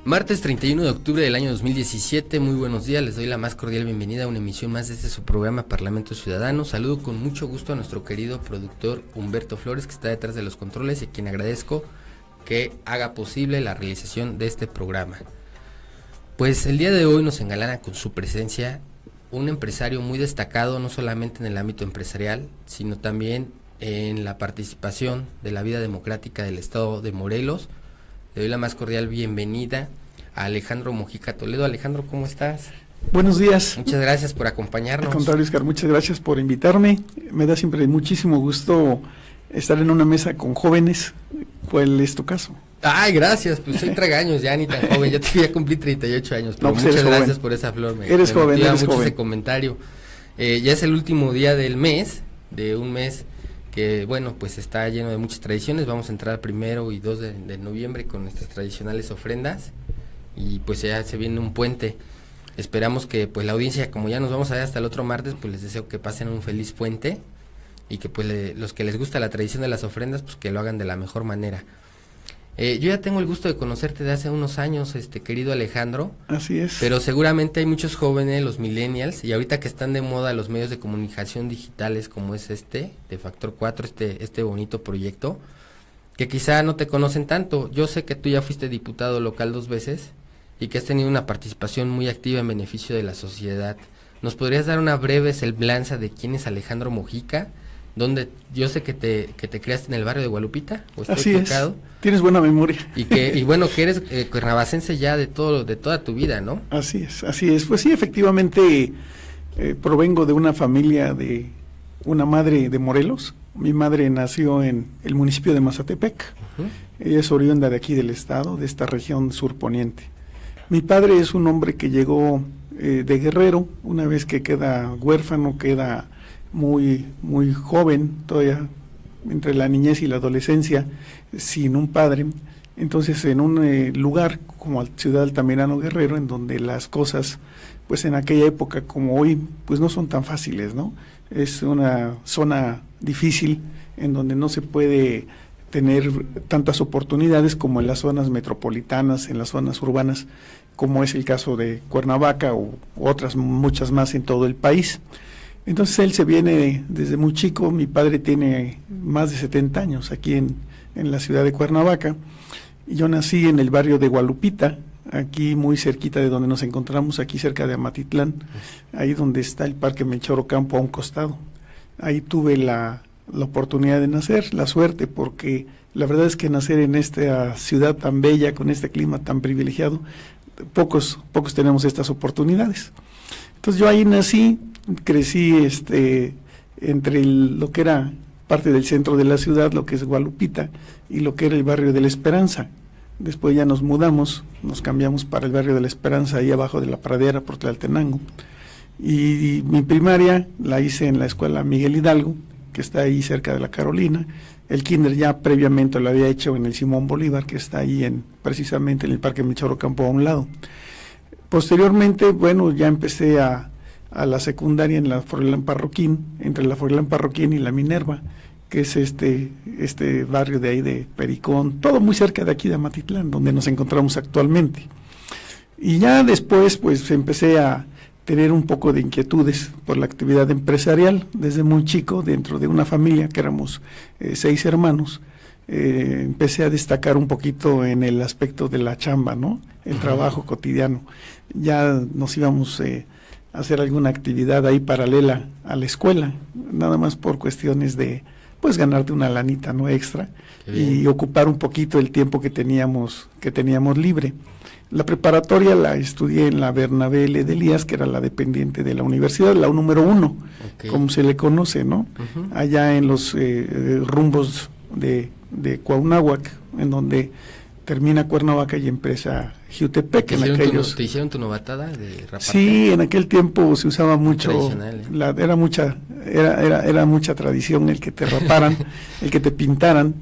Martes 31 de octubre del año 2017, muy buenos días, les doy la más cordial bienvenida a una emisión más de su programa Parlamento Ciudadano. Saludo con mucho gusto a nuestro querido productor Humberto Flores, que está detrás de los controles y a quien agradezco que haga posible la realización de este programa. Pues el día de hoy nos engalana con su presencia un empresario muy destacado, no solamente en el ámbito empresarial, sino también en la participación de la vida democrática del estado de Morelos. Le doy la más cordial bienvenida a Alejandro Mojica Toledo. Alejandro, ¿cómo estás? Buenos días. Muchas gracias por acompañarnos. Al contrario, Oscar, muchas gracias por invitarme. Me da siempre muchísimo gusto estar en una mesa con jóvenes. ¿Cuál es tu caso? Ay, gracias, pues soy tragaños, ya ni tan joven, ya te voy a cumplir 38 años, pero no, pues muchas gracias joven. Por esa flor, eres joven, eres mucho joven. Ese comentario. Ya es el último día del mes, de un mes que, bueno, pues está lleno de muchas tradiciones. Vamos a entrar 1 y 2 de noviembre con nuestras tradicionales ofrendas, y pues ya se viene un puente. Esperamos que pues la audiencia, como ya nos vamos a ver hasta el otro martes, pues les deseo que pasen un feliz puente, y que pues los que les gusta la tradición de las ofrendas, pues que lo hagan de la mejor manera. Yo ya tengo el gusto de conocerte de hace unos años, querido Alejandro. Así es. Pero seguramente hay muchos jóvenes, los millennials, y ahorita que están de moda los medios de comunicación digitales como es de Factor 4, este bonito proyecto, que quizá no te conocen tanto. Yo sé que tú ya fuiste diputado local 2 veces y que has tenido una participación muy activa en beneficio de la sociedad. ¿Nos podrías dar una breve semblanza de quién es Alejandro Mojica? Donde yo sé que te creaste en el barrio de Gualupita, ¿o estoy así equivocado? Es, tienes buena memoria. Y bueno, que eres cuernavacense ya de toda tu vida, ¿no? Así es. Pues sí, efectivamente, provengo de una familia de una madre de Morelos. Mi madre nació en el municipio de Mazatepec. Ella es oriunda de aquí del estado, de esta región surponiente. Mi padre es un hombre que llegó de Guerrero, una vez que queda huérfano, queda muy joven, todavía entre la niñez y la adolescencia, sin un padre. Entonces en un lugar como Ciudad Altamirano, Guerrero, en donde las cosas, pues en aquella época como hoy, pues no son tan fáciles, ¿no? Es una zona difícil en donde no se puede tener tantas oportunidades como en las zonas metropolitanas, en las zonas urbanas, como es el caso de Cuernavaca u otras muchas más en todo el país. Entonces él se viene desde muy chico. Mi padre tiene más de 70 años aquí en la ciudad de Cuernavaca. Yo nací en el barrio de Gualupita, aquí muy cerquita de donde nos encontramos, aquí cerca de Amatitlán, ahí donde está el Parque Melchor Ocampo a un costado. Ahí tuve la oportunidad de nacer, la suerte, porque la verdad es que nacer en esta ciudad tan bella, con este clima tan privilegiado, pocos tenemos estas oportunidades. Entonces yo ahí nací, crecí entre lo que era parte del centro de la ciudad, lo que es Gualupita, y lo que era el barrio de la Esperanza. Después ya nos mudamos, nos cambiamos para el barrio de la Esperanza, ahí abajo de la pradera por Tlaltenango. Y mi primaria la hice en la escuela Miguel Hidalgo, que está ahí cerca de la Carolina. El kinder ya previamente lo había hecho en el Simón Bolívar, que está ahí precisamente en el Parque Melchor Ocampo a un lado. Posteriormente, bueno, ya empecé a la secundaria en la Froilán Parroquín, entre la Froilán Parroquín y la Minerva, que es este barrio de ahí de Pericón, todo muy cerca de aquí de Amatitlán, donde nos encontramos actualmente. Y ya después, pues empecé a tener un poco de inquietudes por la actividad empresarial, desde muy chico, dentro de una familia que éramos 6 hermanos. Empecé a destacar un poquito en el aspecto de la chamba, ¿no? El trabajo cotidiano. Ya nos íbamos a hacer alguna actividad ahí paralela a la escuela, nada más por cuestiones de, pues, ganarte una lanita, ¿no?, extra, y ocupar un poquito el tiempo que teníamos libre. La preparatoria la estudié en la Bernabé L. de Elías, que era la dependiente de la universidad, la número 1, como se le conoce, ¿no? Allá en los rumbos de Cuauhnáhuac, en donde termina Cuernavaca y empieza Jiutepec. ¿Te hicieron tu novatada de raparte? Sí, en aquel tiempo se usaba mucho, era mucha tradición el que te raparan, el que te pintaran,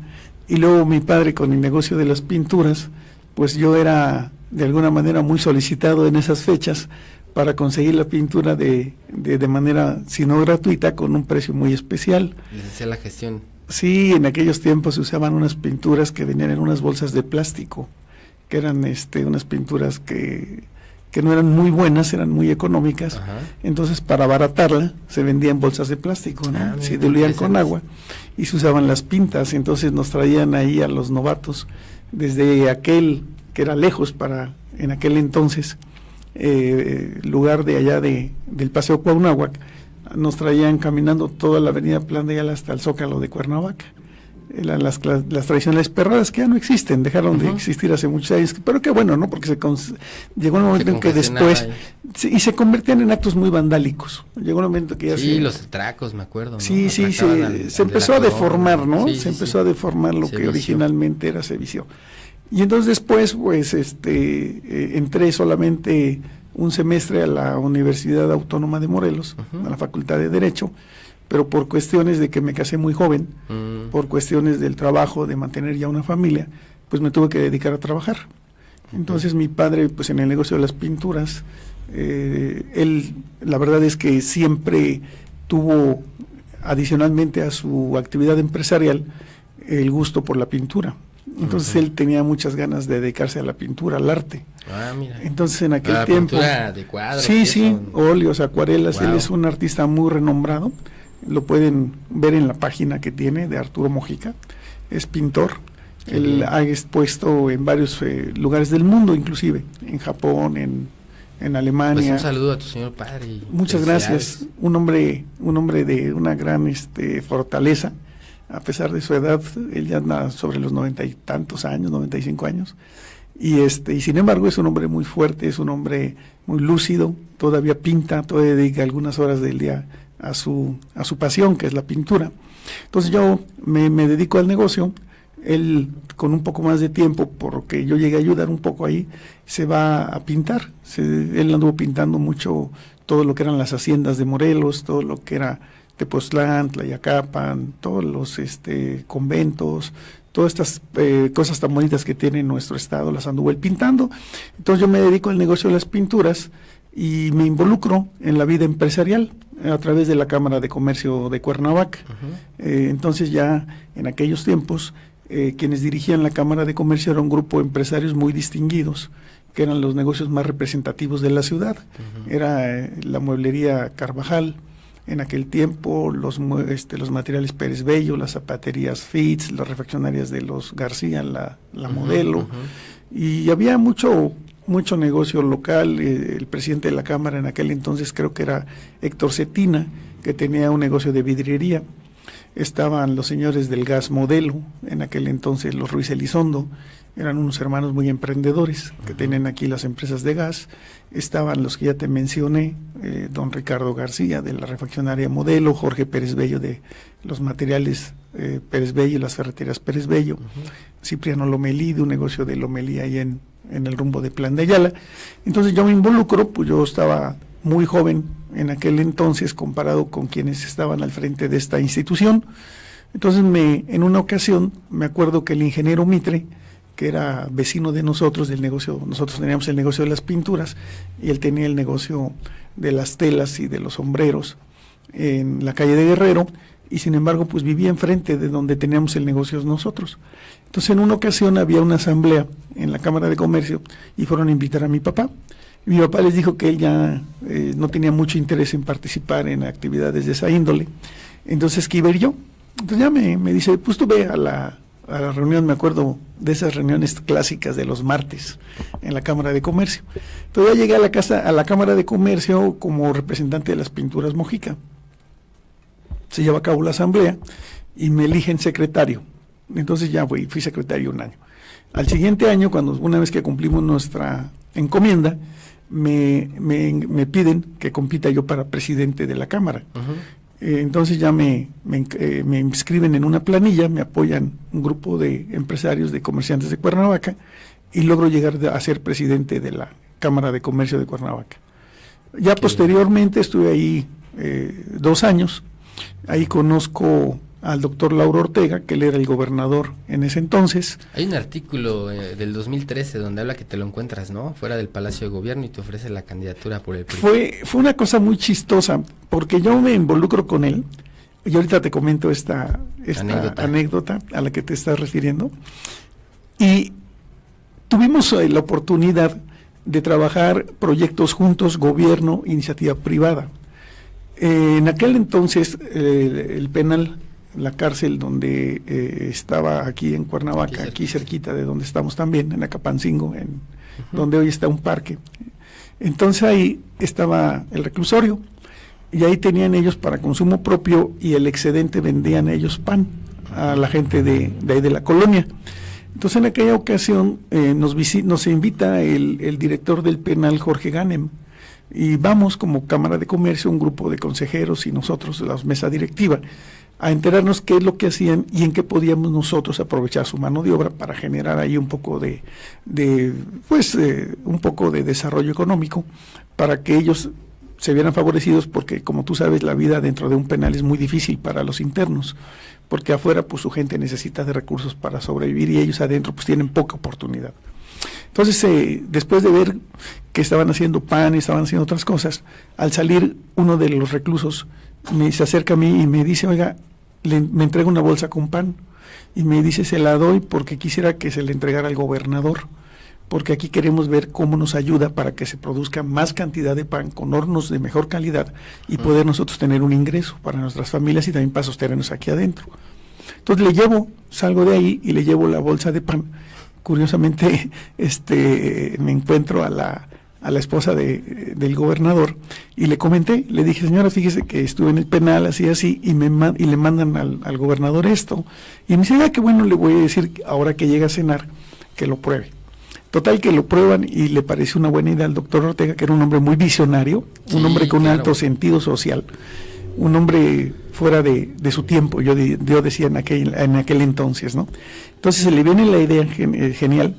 y luego mi padre, con el negocio de las pinturas, pues yo era de alguna manera muy solicitado en esas fechas para conseguir la pintura de manera, si no gratuita, con un precio muy especial. Les hacía la gestión. Sí, en aquellos tiempos se usaban unas pinturas que venían en unas bolsas de plástico, que eran unas pinturas que no eran muy buenas, eran muy económicas. Ajá. Entonces para abaratarla se vendía en bolsas de plástico, ¿no? Se diluían con agua y se usaban las pintas. Entonces nos traían ahí a los novatos desde aquel que era lejos para en aquel entonces lugar de allá del Paseo Cuauhnáhuac, nos traían caminando toda la avenida Plan de Ayala hasta el Zócalo de Cuernavaca. Las tradicionales perradas que ya no existen, dejaron de existir hace muchos años, pero qué bueno, ¿no? Porque llegó un momento en que después y se convertían en actos muy vandálicos. Llegó un momento que ya los atracos, me acuerdo, ¿no? Sí, se empezó a deformar, ¿no? Se empezó a deformar lo que originalmente era Sevicio. Y entonces después, pues, entré solamente un semestre a la Universidad Autónoma de Morelos, a la Facultad de Derecho, pero por cuestiones de que me casé muy joven, por cuestiones del trabajo, de mantener ya una familia, pues me tuve que dedicar a trabajar. Entonces mi padre, pues en el negocio de las pinturas, él, la verdad es que siempre tuvo, adicionalmente a su actividad empresarial, el gusto por la pintura. Entonces él tenía muchas ganas de dedicarse a la pintura, al arte. Mira. Entonces en aquel tiempo... Pintura de cuadros. Sí, óleos, acuarelas. Wow. Él es un artista muy renombrado. Lo pueden ver en la página que tiene de Arturo Mojica. Es pintor. Él ha expuesto en varios lugares del mundo, inclusive en Japón, en Alemania. Pues un saludo a tu señor padre. Muchas gracias. Un hombre de una gran fortaleza. A pesar de su edad, él ya anda sobre los 90 y tantos años, 95 años. Y sin embargo es un hombre muy fuerte, es un hombre muy lúcido, todavía pinta, todavía dedica algunas horas del día a su pasión, que es la pintura. Entonces yo me dedico al negocio. Él, con un poco más de tiempo, porque yo llegué a ayudar un poco ahí, se va a pintar. Él anduvo pintando mucho todo lo que eran las haciendas de Morelos, todo lo que era Tepoztlán, Tlayacapan, todos los conventos, todas estas cosas tan bonitas que tiene nuestro estado, las anduvo él pintando. Entonces yo me dedico al negocio de las pinturas y me involucro en la vida empresarial a través de la Cámara de Comercio de Cuernavaca. Entonces ya en aquellos tiempos quienes dirigían la Cámara de Comercio era un grupo de empresarios muy distinguidos, que eran los negocios más representativos de la ciudad. Era la mueblería Carvajal, en aquel tiempo los materiales Pérez Bello, las zapaterías Fitz, las refaccionarias de los García, la Modelo, y había mucho negocio local. El presidente de la Cámara en aquel entonces creo que era Héctor Cetina, que tenía un negocio de vidriería. Estaban los señores del gas Modelo, en aquel entonces los Ruiz Elizondo, eran unos hermanos muy emprendedores que tenían aquí las empresas de gas. Estaban los que ya te mencioné, don Ricardo García de la refaccionaria Modelo, Jorge Pérez Bello de los materiales Pérez Bello y las ferreterías Pérez Bello, Cipriano Lomelí de un negocio de Lomelí ahí en el rumbo de Plan de Ayala. Entonces yo me involucro, pues yo estaba muy joven en aquel entonces comparado con quienes estaban al frente de esta institución. Entonces en una ocasión me acuerdo que el ingeniero Mitre, que era vecino de nosotros del negocio, nosotros teníamos el negocio de las pinturas y él tenía el negocio de las telas y de los sombreros en la calle de Guerrero, y sin embargo pues vivía enfrente de donde teníamos el negocio nosotros. Entonces en una ocasión había una asamblea en la Cámara de Comercio y fueron a invitar a mi papá. Mi papá les dijo que él ya no tenía mucho interés en participar en actividades de esa índole, entonces que iba a ir yo. Entonces ya me dice, pues tú ve a la reunión, me acuerdo de esas reuniones clásicas de los martes en la Cámara de Comercio. Entonces ya llegué a la Cámara de Comercio como representante de las pinturas Mojica. Se lleva a cabo la asamblea y me eligen secretario. Entonces ya fui secretario un año. Al siguiente año, una vez que cumplimos nuestra encomienda, me piden que compita yo para presidente de la Cámara. Entonces ya me inscriben en una planilla, me apoyan un grupo de empresarios, de comerciantes de Cuernavaca, y logro llegar a ser presidente de la Cámara de Comercio de Cuernavaca. Ya posteriormente estuve ahí 2 años. Ahí conozco al doctor Lauro Ortega, que él era el gobernador en ese entonces. Hay un artículo del 2013 donde habla que te lo encuentras, ¿no?, fuera del Palacio de Gobierno, y te ofrece la candidatura por el PRI. Fue una cosa muy chistosa, porque yo me involucro con él, y ahorita te comento esta anécdota a la que te estás refiriendo, y tuvimos la oportunidad de trabajar proyectos juntos, gobierno, iniciativa privada. En aquel entonces, el penal, la cárcel donde estaba aquí en Cuernavaca, aquí cerquita de donde estamos también, en Acapancingo, donde hoy está un parque. Entonces ahí estaba el reclusorio, y ahí tenían ellos para consumo propio, y el excedente vendían ellos pan a la gente de ahí de la colonia. Entonces en aquella ocasión nos invita el director del penal, Jorge Ganem, y vamos como Cámara de Comercio, un grupo de consejeros y nosotros, la mesa directiva, a enterarnos qué es lo que hacían y en qué podíamos nosotros aprovechar su mano de obra para generar ahí un poco un poco de desarrollo económico, para que ellos se vieran favorecidos, porque como tú sabes, la vida dentro de un penal es muy difícil para los internos, porque afuera pues su gente necesita de recursos para sobrevivir, y ellos adentro pues tienen poca oportunidad. Entonces, después de ver que estaban haciendo pan y estaban haciendo otras cosas, al salir uno de los reclusos se acerca a mí y me dice: oiga, me entrega una bolsa con pan, y me dice: se la doy porque quisiera que se le entregara al gobernador, porque aquí queremos ver cómo nos ayuda para que se produzca más cantidad de pan con hornos de mejor calidad y poder nosotros tener un ingreso para nuestras familias y también para sostenernos aquí adentro. Entonces salgo de ahí y le llevo la bolsa de pan. Curiosamente, me encuentro a la esposa del gobernador y le comenté, le dije: señora, fíjese que estuve en el penal, así, y le mandan al gobernador esto. Y me dice: qué bueno, le voy a decir ahora que llega a cenar que lo pruebe. Total, que lo prueban y le parece una buena idea al doctor Ortega, que era un hombre muy visionario, un hombre con un alto sentido social, un hombre fuera de su tiempo, yo decía en aquel entonces, ¿no? Entonces se le viene la idea genial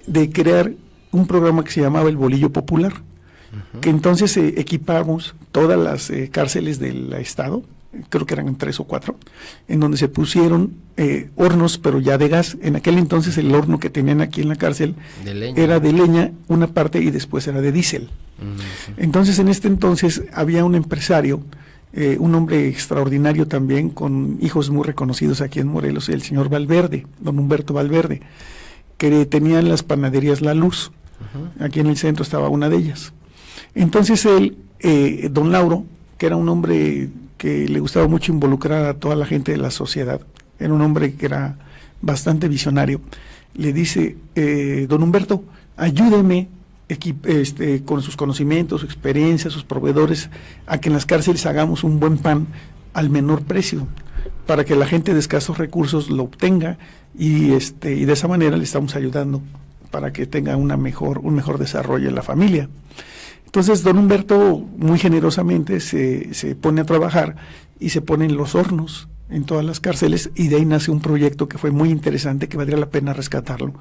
de crear un programa que se llamaba el Bolillo Popular, que entonces equipamos todas las cárceles del estado, creo que eran 3 o 4, en donde se pusieron hornos, pero ya de gas. En aquel entonces el horno que tenían aquí en la cárcel era de leña una parte, y después era de diésel. Entonces en este entonces había un empresario, un hombre extraordinario también, con hijos muy reconocidos aquí en Morelos, el señor Valverde, don Humberto Valverde, que tenían las panaderías La Luz. Aquí en el centro estaba una de ellas. Entonces él, don Lauro, que era un hombre que le gustaba mucho involucrar a toda la gente de la sociedad, era un hombre que era bastante visionario, le dice: don Humberto, ayúdeme con sus conocimientos, su experiencia, sus proveedores, a que en las cárceles hagamos un buen pan al menor precio, para que la gente de escasos recursos lo obtenga, y de esa manera le estamos ayudando para que tenga un mejor desarrollo en la familia. Entonces don Humberto muy generosamente se pone a trabajar y se ponen los hornos en todas las cárceles, y de ahí nace un proyecto que fue muy interesante, que valdría la pena rescatarlo,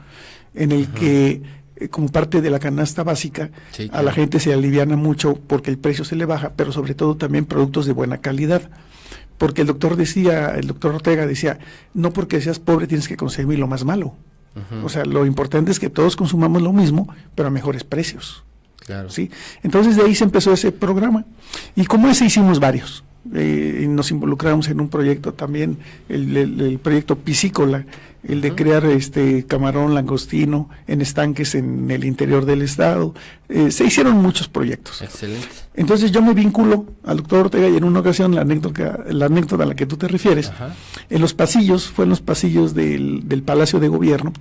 en el que como parte de la canasta básica, sí, claro, a la gente se aliviana mucho porque el precio se le baja, pero sobre todo también productos de buena calidad. Porque el doctor Ortega decía: no porque seas pobre tienes que consumir lo más malo. O sea, lo importante es que todos consumamos lo mismo, pero a mejores precios. Claro. ¿Sí? Entonces de ahí se empezó ese programa, y como ese hicimos varios. Nos involucramos en un proyecto también, el proyecto piscícola, el de crear camarón, langostino en estanques en el interior del estado. Se hicieron muchos proyectos. Excelente. Entonces yo me vinculo al doctor Ortega, y en una ocasión, la anécdota a la que tú te refieres, fue en los pasillos del Palacio de Gobierno.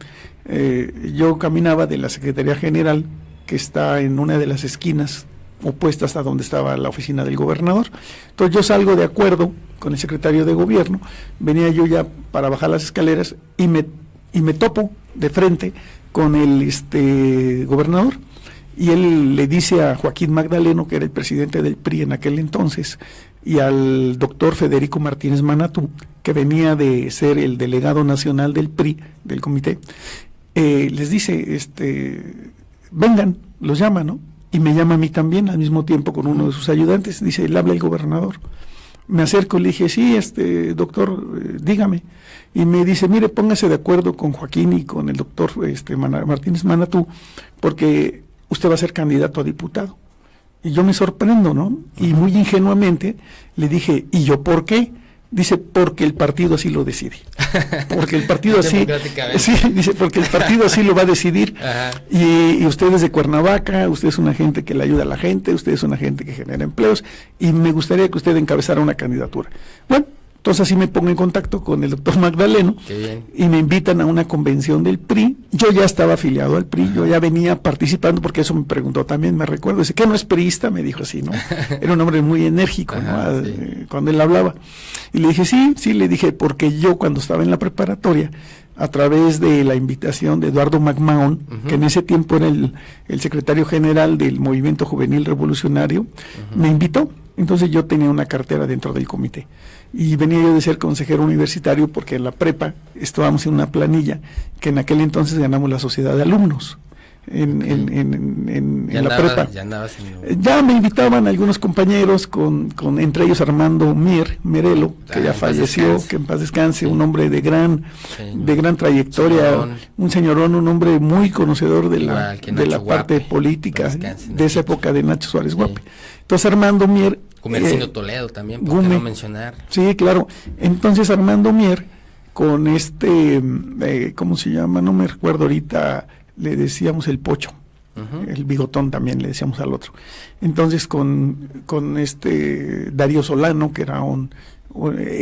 Yo caminaba de la Secretaría General, que está en una de las esquinas opuestas a donde estaba la oficina del gobernador. Entonces yo salgo de acuerdo con el secretario de gobierno, venía yo ya para bajar las escaleras, y me topo de frente con el gobernador, y él le dice a Joaquín Magdaleno, que era el presidente del PRI en aquel entonces, y al doctor Federico Martínez Manatú, que venía de ser el delegado nacional del PRI, del comité, les dice: vengan, los llama, ¿no? Y me llama a mí también, al mismo tiempo, con uno de sus ayudantes. Dice: le habla el gobernador. Me acerco y le dije: sí, doctor, dígame. Y me dice: mire, póngase de acuerdo con Joaquín y con el doctor Martínez Manatú, porque usted va a ser candidato a diputado. Y yo me sorprendo, ¿no? Y muy ingenuamente le dije: ¿y yo por qué? Dice, porque el partido así lo decide. Porque el partido así... Sí, dice, porque el partido así lo va a decidir. Y usted es de Cuernavaca, usted es una gente que le ayuda a la gente, usted es una gente que genera empleos, y me gustaría que usted encabezara una candidatura. Bueno, entonces así me pongo en contacto con el doctor Magdaleno y me invitan a una convención del PRI. Yo ya estaba afiliado al PRI, yo ya venía participando, porque eso me preguntó también, me recuerdo, dice, ¿qué no es priista? Me dijo así, ¿no? Era un hombre muy enérgico, ¿no? Cuando él hablaba. Y le dije, sí, le dije, porque yo cuando estaba en la preparatoria, a través de la invitación de Eduardo McMahon, que en ese tiempo era el secretario general del Movimiento Juvenil Revolucionario, me invitó. Entonces yo tenía una cartera dentro del comité y venía yo de ser consejero universitario, porque en la prepa estábamos en una planilla que en aquel entonces ganamos la sociedad de alumnos en la prepa. Ya me invitaban algunos compañeros, con entre ellos Armando Merelo, que ya falleció, que en paz descanse, un hombre de gran trayectoria, un señorón, un hombre muy conocedor de la parte política de esa época de Nacho Suárez Guape. Entonces Armando Mier, Comercino Toledo también, ¿por qué no mencionar? Sí, claro. Entonces Armando Mier, con ¿cómo se llama? No me recuerdo ahorita, le decíamos el Pocho, el Bigotón también le decíamos al otro. Entonces con Darío Solano, que era un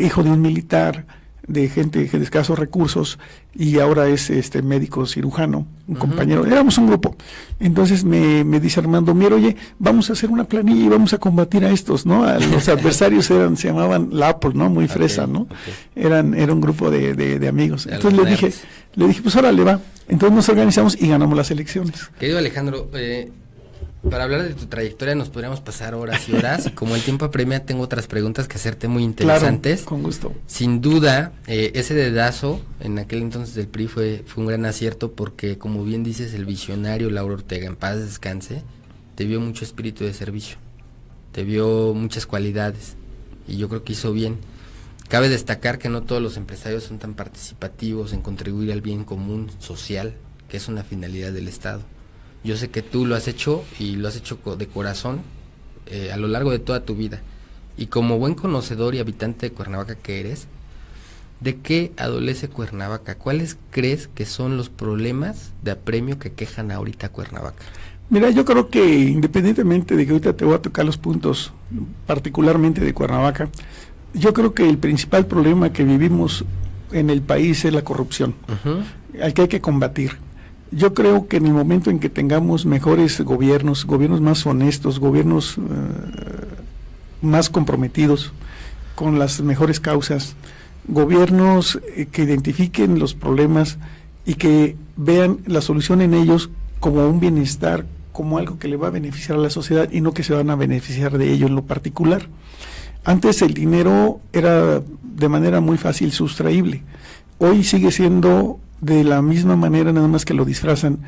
hijo de un militar, de gente de escasos recursos, y ahora es médico cirujano, un compañero, éramos un grupo. Entonces me dice Armando Mier, oye, vamos a hacer una planilla y vamos a combatir a estos, ¿no? A los adversarios se llamaban la Apple, ¿no? Muy fresa, ¿no? Era un grupo de amigos. Entonces le dije, pues ahora le va. Entonces nos organizamos y ganamos las elecciones. Querido Alejandro, para hablar de tu trayectoria nos podríamos pasar horas y horas, y como el tiempo apremia, tengo otras preguntas que hacerte muy interesantes. Claro, con gusto. Sin duda, ese dedazo en aquel entonces del PRI fue un gran acierto, porque como bien dices, el visionario Lauro Ortega, en paz descanse, te vio mucho espíritu de servicio, te vio muchas cualidades, y yo creo que hizo bien. Cabe destacar que no todos los empresarios son tan participativos en contribuir al bien común social, que es una finalidad del Estado. Yo sé que tú lo has hecho, y lo has hecho de corazón a lo largo de toda tu vida. Y como buen conocedor y habitante de Cuernavaca que eres, ¿de qué adolece Cuernavaca? ¿Cuáles crees que son los problemas de apremio que quejan ahorita a Cuernavaca? Mira, yo creo que independientemente de que ahorita te voy a tocar los puntos particularmente de Cuernavaca, yo creo que el principal problema que vivimos en el país es la corrupción, al que hay que combatir. Yo creo que en el momento en que tengamos mejores gobiernos más honestos, gobiernos más comprometidos con las mejores causas, gobiernos que identifiquen los problemas y que vean la solución en ellos como un bienestar, como algo que le va a beneficiar a la sociedad, y no que se van a beneficiar de ello en lo particular. Antes el dinero era de manera muy fácil sustraíble. Hoy sigue siendo de la misma manera, nada más que lo disfrazan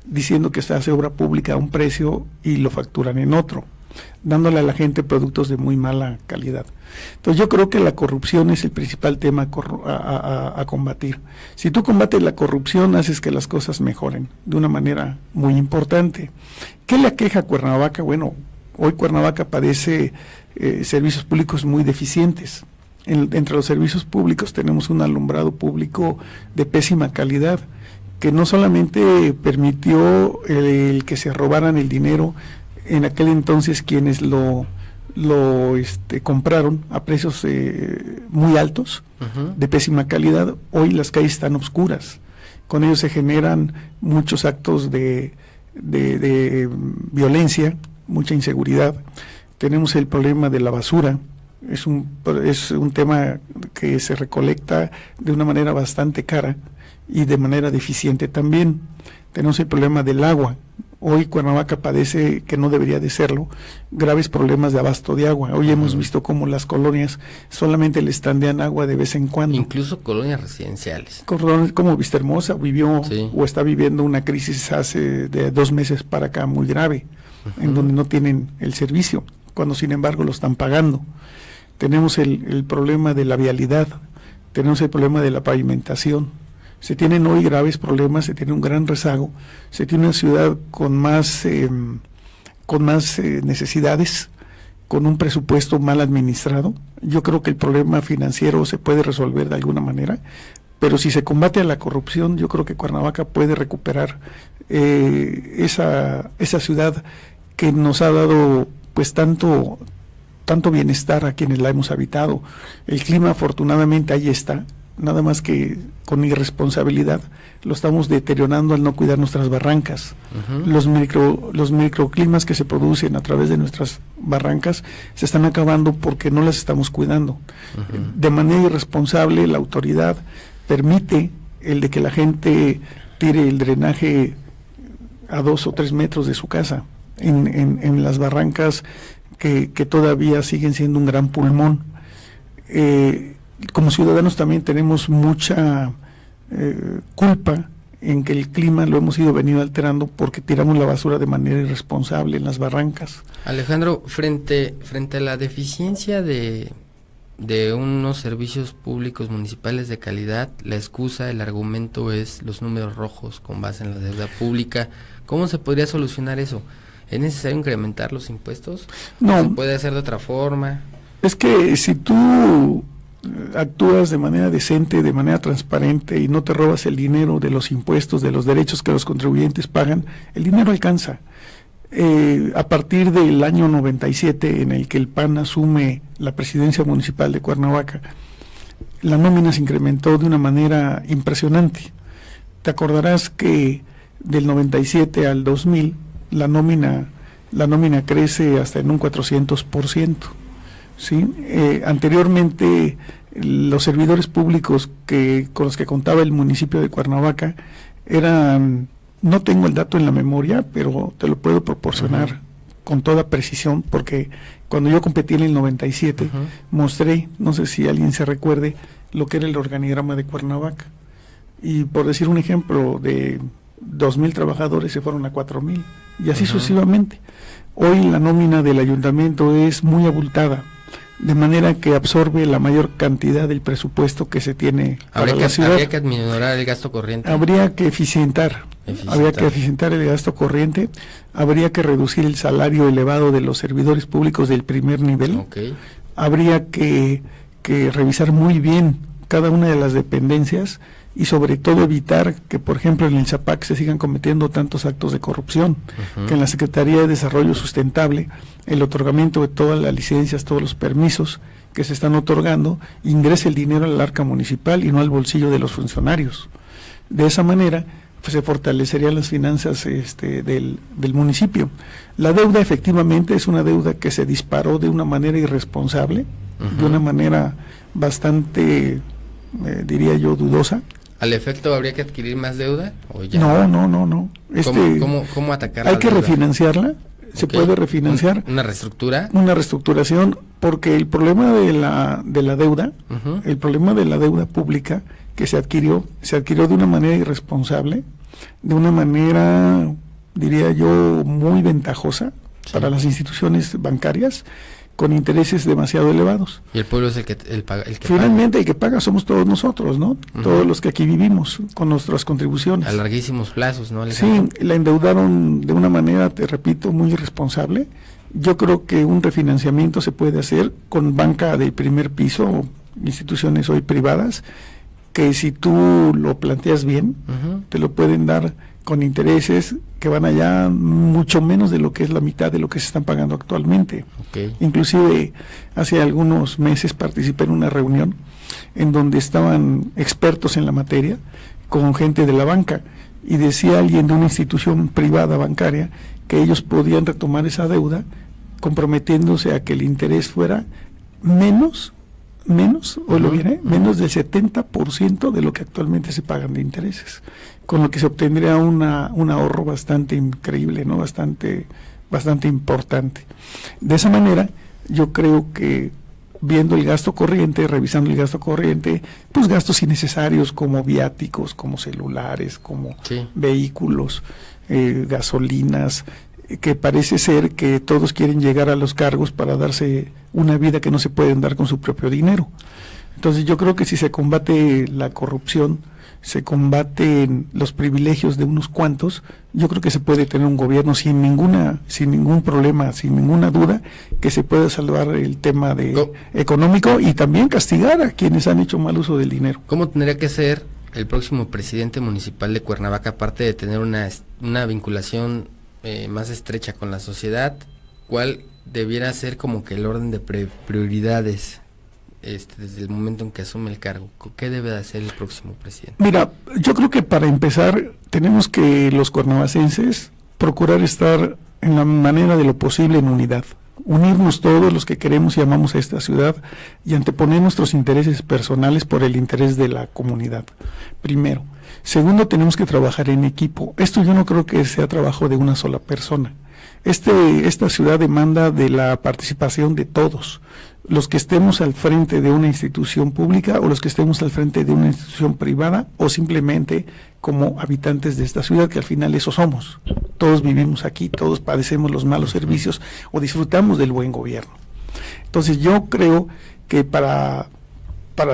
diciendo que se hace obra pública a un precio y lo facturan en otro, dándole a la gente productos de muy mala calidad. Entonces yo creo que la corrupción es el principal tema a combatir. Si tú combates la corrupción, haces que las cosas mejoren de una manera muy importante. ¿Qué le aqueja a Cuernavaca? Bueno, hoy Cuernavaca padece servicios públicos muy deficientes. Entre los servicios públicos tenemos un alumbrado público de pésima calidad, que no solamente permitió el que se robaran el dinero en aquel entonces quienes lo compraron a precios muy altos, de pésima calidad. Hoy las calles están oscuras, con ello se generan muchos actos de violencia, mucha inseguridad. Tenemos el problema de la basura. Es un tema que se recolecta de una manera bastante cara y de manera deficiente también. Tenemos el problema del agua. Hoy Cuernavaca padece, que no debería de serlo, graves problemas de abasto de agua. Hoy hemos visto cómo las colonias solamente le estandean agua de vez en cuando. Incluso colonias residenciales. Como Vistahermosa vivió o está viviendo una crisis hace de 2 meses para acá muy grave, en donde no tienen el servicio, cuando sin embargo lo están pagando. Tenemos el problema de la vialidad, tenemos el problema de la pavimentación. Se tienen hoy graves problemas, se tiene un gran rezago, se tiene una ciudad con más necesidades, con un presupuesto mal administrado. Yo creo que el problema financiero se puede resolver de alguna manera, pero si se combate a la corrupción, yo creo que Cuernavaca puede recuperar esa ciudad que nos ha dado pues tanto bienestar a quienes la hemos habitado. El clima afortunadamente ahí está, nada más que con irresponsabilidad lo estamos deteriorando al no cuidar nuestras barrancas. Los microclimas que se producen a través de nuestras barrancas se están acabando porque no las estamos cuidando. De manera irresponsable la autoridad permite el de que la gente tire el drenaje a 2 o 3 metros de su casa en las barrancas que todavía siguen siendo un gran pulmón. Como ciudadanos también tenemos mucha culpa en que el clima lo hemos venido alterando porque tiramos la basura de manera irresponsable en las barrancas. Alejandro, frente a la deficiencia de unos servicios públicos municipales de calidad, la excusa, el argumento es los números rojos con base en la deuda pública. ¿Cómo se podría solucionar eso? ¿Es necesario incrementar los impuestos? No. ¿Se puede hacer de otra forma? Es que si tú actúas de manera decente, de manera transparente y no te robas el dinero de los impuestos, de los derechos que los contribuyentes pagan, el dinero alcanza. A partir del año 97, en el que el PAN asume la presidencia municipal de Cuernavaca, la nómina se incrementó de una manera impresionante. Te acordarás que del 97 al 2000 la nómina crece hasta en un 400%. ¿Sí? Anteriormente los servidores públicos con los que contaba el municipio de Cuernavaca eran, no tengo el dato en la memoria, pero te lo puedo proporcionar con toda precisión, porque cuando yo competí en el 97 mostré, no sé si alguien se recuerde, lo que era el organigrama de Cuernavaca, y por decir un ejemplo, de 2,000 trabajadores se fueron a 4,000 y así sucesivamente. Hoy la nómina del ayuntamiento es muy abultada, de manera que absorbe la mayor cantidad del presupuesto que se tiene para la ciudad. Habría que aminorar el gasto corriente. Habría que eficientar el gasto corriente, habría que reducir el salario elevado de los servidores públicos del primer nivel. Habría que revisar muy bien cada una de las dependencias y sobre todo evitar que, por ejemplo, en el ZAPAC se sigan cometiendo tantos actos de corrupción, que en la Secretaría de Desarrollo Sustentable el otorgamiento de todas las licencias, todos los permisos que se están otorgando, ingrese el dinero al arca municipal y no al bolsillo de los funcionarios. De esa manera pues, se fortalecerían las finanzas del municipio. La deuda efectivamente es una deuda que se disparó de una manera irresponsable, de una manera bastante, diría yo, dudosa. ¿Al efecto habría que adquirir más deuda? ¿O ya? No. ¿Cómo atacar hay la que deuda? Refinanciarla. Se puede refinanciar. ¿Una reestructura? Una reestructuración, porque el problema de la deuda, el problema de la deuda pública que se adquirió de una manera irresponsable, de una manera, diría yo, muy ventajosa para las instituciones bancarias, con intereses demasiado elevados. Y el pueblo es el que finalmente paga. El que paga somos todos nosotros, ¿no? Todos los que aquí vivimos con nuestras contribuciones. A larguísimos plazos, ¿no? Sí, la endeudaron de una manera, te repito, muy irresponsable. Yo creo que un refinanciamiento se puede hacer con banca de primer piso, instituciones hoy privadas, que si tú lo planteas bien, te lo pueden dar con intereses que van allá mucho menos de lo que es la mitad de lo que se están pagando actualmente. Inclusive hace algunos meses participé en una reunión en donde estaban expertos en la materia con gente de la banca y decía alguien de una institución privada bancaria que ellos podían retomar esa deuda comprometiéndose a que el interés fuera menos del 70% de lo que actualmente se pagan de intereses, con lo que se obtendría un ahorro bastante increíble, ¿no? Bastante importante. De esa manera, yo creo que viendo el gasto corriente, revisando el gasto corriente, pues gastos innecesarios como viáticos, como celulares, como vehículos, gasolinas, que parece ser que todos quieren llegar a los cargos para darse una vida que no se pueden dar con su propio dinero. Entonces yo creo que si se combate la corrupción, se combaten los privilegios de unos cuantos, yo creo que se puede tener un gobierno sin ningún problema, sin ninguna duda, que se pueda salvar el tema económico y también castigar a quienes han hecho mal uso del dinero. ¿Cómo tendría que ser el próximo presidente municipal de Cuernavaca, aparte de tener una vinculación más estrecha con la sociedad? ¿Cuál debiera ser como que el orden de prioridades desde el momento en que asume el cargo? ¿Qué debe de hacer el próximo presidente? Mira, yo creo que para empezar tenemos que los cuernavacenses procurar estar en la manera de lo posible en unidad, unirnos todos los que queremos y amamos a esta ciudad y anteponer nuestros intereses personales por el interés de la comunidad, primero. Segundo, tenemos que trabajar en equipo. Esto yo no creo que sea trabajo de una sola persona. Esta ciudad demanda de la participación de todos, los que estemos al frente de una institución pública o los que estemos al frente de una institución privada o simplemente como habitantes de esta ciudad, que al final eso somos. Todos vivimos aquí, todos padecemos los malos servicios o disfrutamos del buen gobierno. Entonces yo creo que para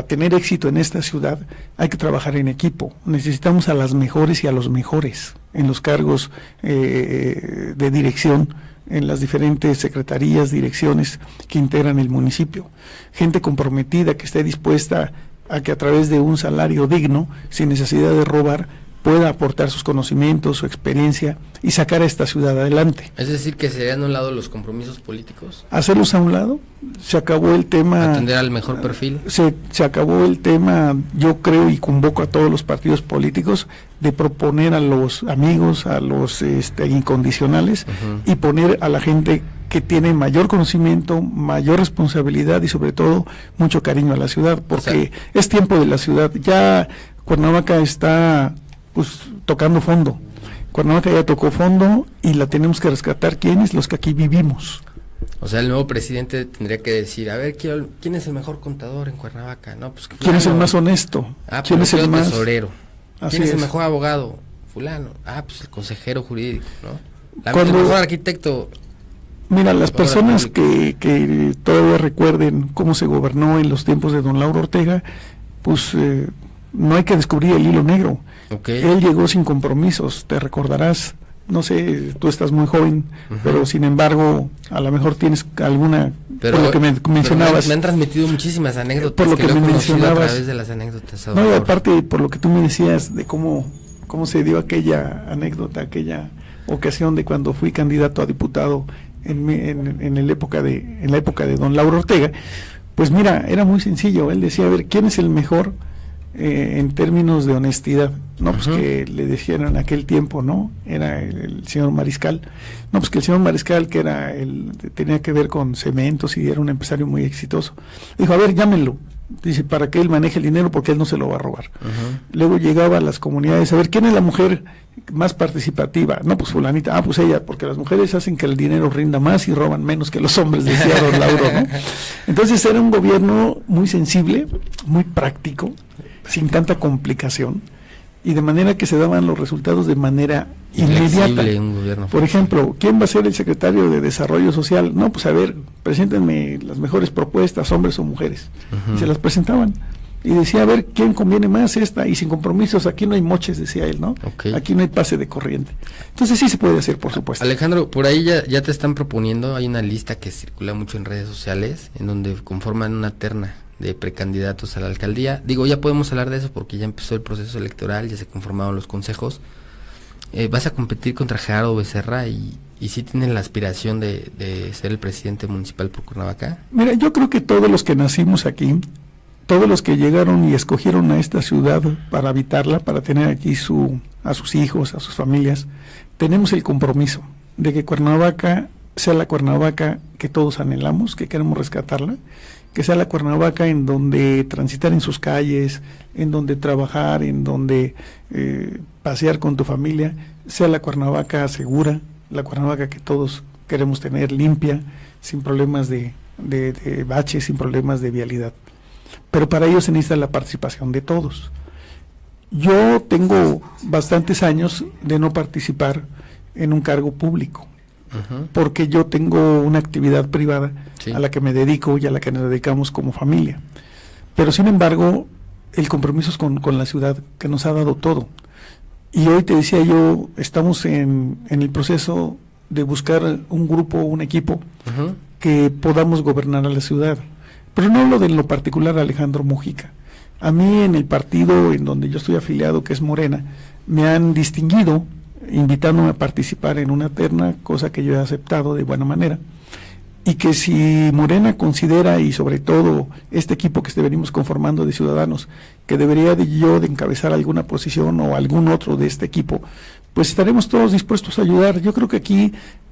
tener éxito en esta ciudad hay que trabajar en equipo. Necesitamos a las mejores y a los mejores en los cargos de dirección, en las diferentes secretarías, direcciones que integran el municipio. Gente comprometida que esté dispuesta a que a través de un salario digno, sin necesidad de robar, pueda aportar sus conocimientos, su experiencia y sacar a esta ciudad adelante. Es decir, que se hayan a un lado los compromisos políticos. Hacerlos a un lado, se acabó el tema. Atender al mejor perfil. Se acabó el tema, yo creo, y convoco a todos los partidos políticos de proponer a los amigos, a los incondicionales, y poner a la gente que tiene mayor conocimiento, mayor responsabilidad y sobre todo mucho cariño a la ciudad, porque es tiempo de la ciudad. Ya Cuernavaca está tocando fondo. Cuernavaca ya tocó fondo y la tenemos que rescatar. ¿Quiénes? Los que aquí vivimos. O sea, el nuevo presidente tendría que decir, a ver, ¿quién es el mejor contador en Cuernavaca? No, pues ¿quién es el más honesto? ¿Quién es el más tesorero? ¿Quién es el mejor abogado? Fulano. Pues el consejero jurídico, ¿no? El mejor arquitecto. Mira, las personas que todavía recuerden cómo se gobernó en los tiempos de don Lauro Ortega, no hay que descubrir el hilo negro. Okay. Él llegó sin compromisos, te recordarás, no sé, tú estás muy joven, pero sin embargo, a lo mejor tienes alguna, por lo que me mencionabas. Me han transmitido muchísimas anécdotas, por lo que me mencionabas, a través de las anécdotas. No, y aparte, por lo que tú me decías de cómo se dio aquella anécdota, aquella ocasión de cuando fui candidato a diputado en la época de don Lauro Ortega, pues mira, era muy sencillo. Él decía, a ver, ¿quién es el mejor en términos de honestidad? No, pues que le decían en aquel tiempo, ¿no? Era el señor Mariscal. No, pues que el señor Mariscal, que tenía que ver con cementos y era un empresario muy exitoso. Dijo, a ver, llámenlo. Dice, para que él maneje el dinero porque él no se lo va a robar. Luego llegaba a las comunidades, a ver, ¿quién es la mujer más participativa? No, pues fulanita. Pues ella, porque las mujeres hacen que el dinero rinda más y roban menos que los hombres, decía don Lauro, ¿no? Entonces era un gobierno muy sensible, muy práctico, sin tanta complicación, y de manera que se daban los resultados de manera inmediata. Por ejemplo, ¿quién va a ser el secretario de Desarrollo Social? No, pues a ver, preséntenme las mejores propuestas, hombres o mujeres. Y se las presentaban. Y decía, a ver, ¿quién conviene más esta? Y sin compromisos, aquí no hay moches, decía él, ¿no? Aquí no hay pase de corriente. Entonces sí se puede hacer, por supuesto. Alejandro, por ahí ya te están proponiendo, hay una lista que circula mucho en redes sociales, en donde conforman una terna de precandidatos a la alcaldía. Digo, ya podemos hablar de eso porque ya empezó el proceso electoral, ya se conformaron los consejos. Vas a competir contra Gerardo Becerra y sí tienen la aspiración de ser el presidente municipal por Cuernavaca. Mira, yo creo que todos los que nacimos aquí, todos los que llegaron y escogieron a esta ciudad para habitarla, para tener aquí a sus hijos, a sus familias, tenemos el compromiso de que Cuernavaca sea la Cuernavaca que todos anhelamos, que queremos rescatarla, que sea la Cuernavaca en donde transitar en sus calles, en donde trabajar, en donde pasear con tu familia, sea la Cuernavaca segura, la Cuernavaca que todos queremos tener limpia, sin problemas de baches, sin problemas de vialidad. Pero para ello se necesita la participación de todos. Yo tengo bastantes años de no participar en un cargo público, porque yo tengo una actividad privada a la que me dedico y a la que nos dedicamos como familia. Pero sin embargo, el compromiso es con la ciudad, que nos ha dado todo. Y hoy te decía yo, estamos en el proceso de buscar un grupo, un equipo, que podamos gobernar a la ciudad. Pero no hablo de lo particular Alejandro Múgica. A mí en el partido en donde yo estoy afiliado, que es Morena, me han distinguido invitándome a participar en una terna, cosa que yo he aceptado de buena manera, y que si Morena considera, y sobre todo este equipo que venimos conformando de ciudadanos, que debería de encabezar alguna posición o algún otro de este equipo, pues estaremos todos dispuestos a ayudar. Yo creo que aquí,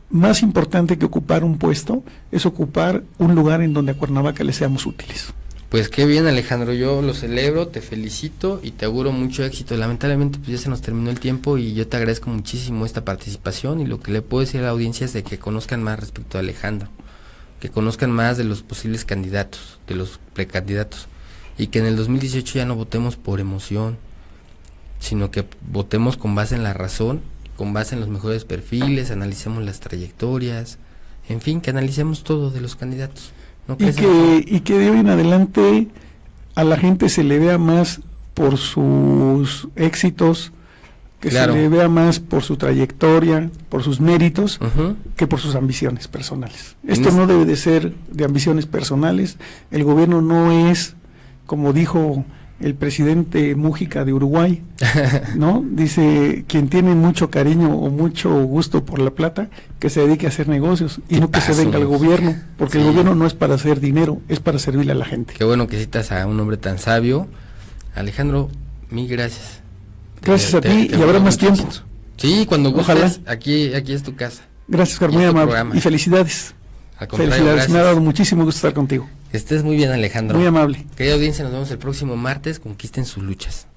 más importante que ocupar un puesto, es ocupar un lugar en donde a Cuernavaca le seamos útiles. Pues qué bien, Alejandro, yo lo celebro, te felicito y te auguro mucho éxito. Lamentablemente pues ya se nos terminó el tiempo y yo te agradezco muchísimo esta participación, y lo que le puedo decir a la audiencia es de que conozcan más respecto a Alejandro, que conozcan más de los posibles candidatos, de los precandidatos, y que en el 2018 ya no votemos por emoción, sino que votemos con base en la razón, con base en los mejores perfiles, analicemos las trayectorias, en fin, que analicemos todo de los candidatos. ¿No crees? Y que de hoy en adelante a la gente se le vea más por sus éxitos, que claro, se le vea más por su trayectoria, por sus méritos, que por sus ambiciones personales. Esto no debe de ser de ambiciones personales. El gobierno no es, como dijo el presidente Múgica de Uruguay, ¿no? Dice, quien tiene mucho cariño o mucho gusto por la plata, que se dedique a hacer negocios y no que se venga al gobierno, porque el gobierno no es para hacer dinero, es para servirle a la gente. Qué bueno que citas a un hombre tan sabio. Alejandro, mil gracias. Gracias a ti, y habrá más tiempo. Sí, cuando gustes. Ojalá. Aquí es tu casa. Gracias, Carmen, muy amable. Y felicidades. Al contrario, felicidades, gracias. Me ha dado muchísimo gusto estar contigo. Que estés muy bien, Alejandro. Muy amable. Querida audiencia, nos vemos el próximo martes. Conquisten sus luchas.